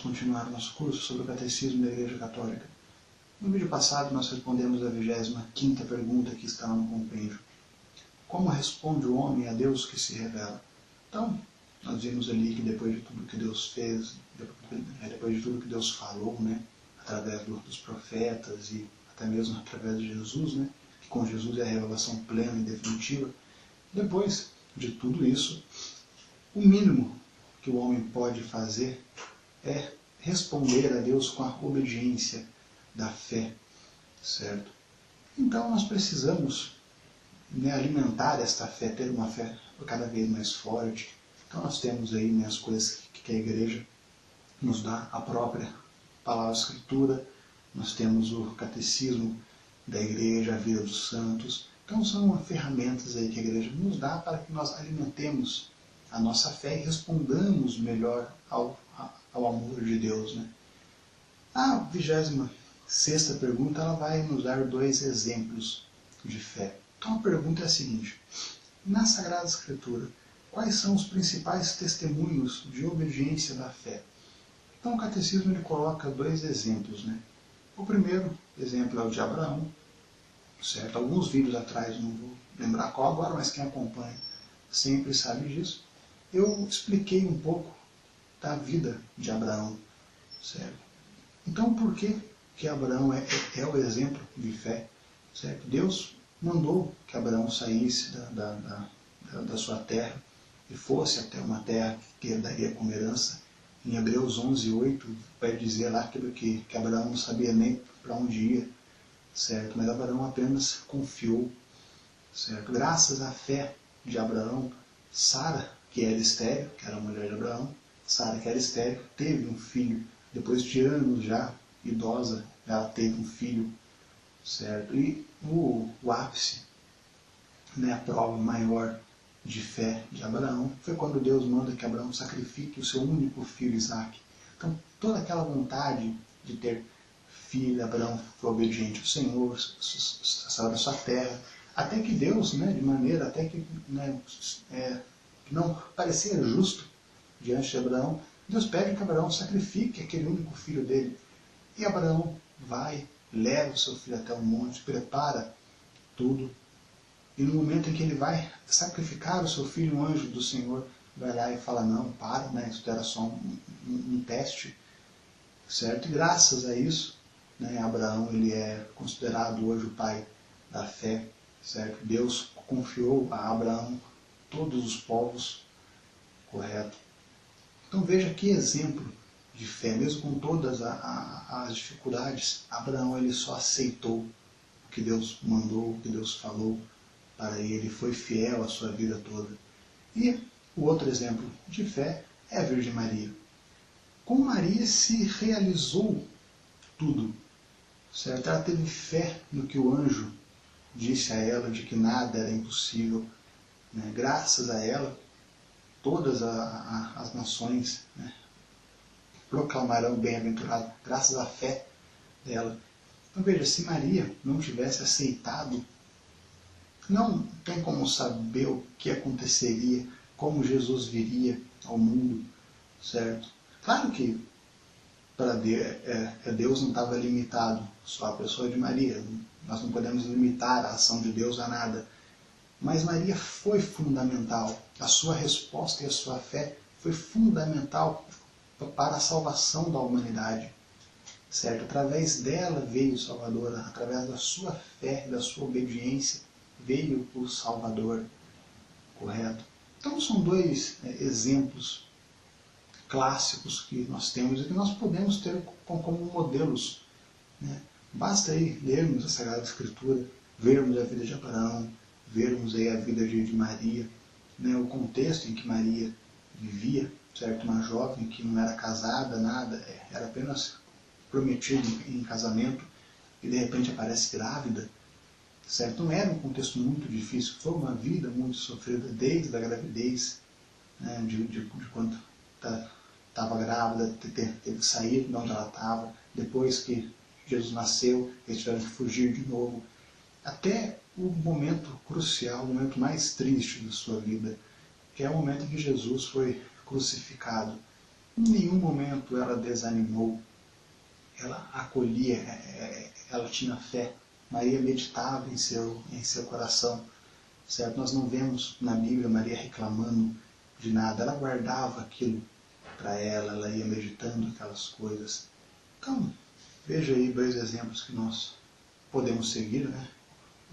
continuar nosso curso sobre o Catecismo da Igreja Católica. No vídeo passado nós respondemos a 25ª pergunta que está no compêndio. Como responde o homem a Deus que se revela? Então, nós vimos ali que depois de tudo que Deus fez, depois de tudo que Deus falou, através dos profetas e até mesmo através de Jesus, que com Jesus é a revelação plena e definitiva, depois de tudo isso, o mínimo que o homem pode fazer é responder a Deus com a obediência da fé, certo? Então nós precisamos alimentar esta fé, ter uma fé cada vez mais forte. Então nós temos aí as coisas que a igreja nos dá, a própria palavra escritura, nós temos o catecismo da igreja, a vida dos santos. Então são ferramentas aí que a igreja nos dá para que nós alimentemos a nossa fé e respondamos melhor ao amor de Deus. A 26ª pergunta ela vai nos dar 2 exemplos de fé. Então a pergunta é a seguinte: na Sagrada Escritura, quais são os principais testemunhos de obediência da fé? Então o Catecismo ele coloca 2 exemplos. O primeiro exemplo é o de Abraão, certo? Alguns vídeos atrás, não vou lembrar qual agora, mas quem acompanha sempre sabe disso. Eu expliquei um pouco da vida de Abraão, certo? Então por que Abraão é o exemplo de fé, certo? Deus mandou que Abraão saísse da sua terra e fosse até uma terra que ele daria como herança. Em Hebreus 11:8 vai dizer lá que Abraão não sabia nem para onde ia, certo? Mas Abraão apenas confiou, certo? Graças à fé de Abraão, Sara, que era estéril, que era a mulher de Abraão, Sara, que era estéril, teve um filho. Depois de anos já idosa, ela teve um filho, certo? E o ápice, a prova maior de fé de Abraão foi quando Deus manda que Abraão sacrifique o seu único filho, Isaque. Então toda aquela vontade de ter filho, Abraão foi obediente ao Senhor, saiu da sua terra, até que Deus, de maneira até que não parecia justo diante de Abraão, Deus pede que Abraão sacrifique aquele único filho dele. E Abraão vai, leva o seu filho até o monte, prepara tudo. E no momento em que ele vai sacrificar o seu filho, um anjo do Senhor vai lá e fala: não, para, isso era só um teste, certo? E graças a isso, Abraão ele é considerado hoje o pai da fé, certo? Deus confiou a Abraão todos os povos, correto? Então veja que exemplo de fé, mesmo com todas as dificuldades, Abraão ele só aceitou o que Deus mandou, o que Deus falou para ele, foi fiel a sua vida toda. E o outro exemplo de fé é a Virgem Maria. Com Maria se realizou tudo, certo? Ela teve fé no que o anjo disse a ela, de que nada era impossível. Graças a ela, todas as nações proclamarão bem-aventurado, graças à fé dela. Então veja, se Maria não tivesse aceitado, não tem como saber o que aconteceria, como Jesus viria ao mundo, certo? Claro que para Deus não estava limitado só à pessoa de Maria, nós não podemos limitar a ação de Deus a nada, mas Maria foi fundamental, a sua resposta e a sua fé foi fundamental para a salvação da humanidade, certo? Através dela veio o Salvador, através da sua fé, da sua obediência, veio o Salvador, correto? Então são 2 exemplos clássicos que nós temos e que nós podemos ter como modelos. Basta aí lermos a Sagrada Escritura, vermos a vida de Abraão, vermos aí a vida de Maria, o contexto em que Maria vivia, certo? Uma jovem que não era casada, nada, era apenas prometida em casamento e de repente aparece grávida, certo? Não era um contexto muito difícil, foi uma vida muito sofrida desde a gravidez, de quando estava grávida, teve que sair de onde ela estava, depois que Jesus nasceu, eles tiveram que fugir de novo, até o momento crucial, o momento mais triste da sua vida, que é o momento em que Jesus foi crucificado. Em nenhum momento ela desanimou, ela acolhia, ela tinha fé. Maria meditava em seu coração, certo? Nós não vemos na Bíblia Maria reclamando de nada, ela guardava aquilo para ela ia meditando aquelas coisas. Então, veja aí dois exemplos que nós podemos seguir, né?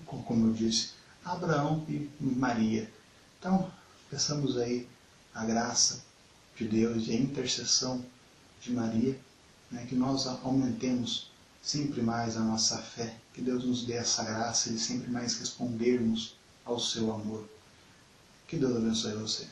Como eu disse, Abraão e Maria. Então, peçamos aí a graça de Deus e a intercessão de Maria, né? Que nós aumentemos sempre mais a nossa fé, que Deus nos dê essa graça de sempre mais respondermos ao seu amor. Que Deus abençoe você.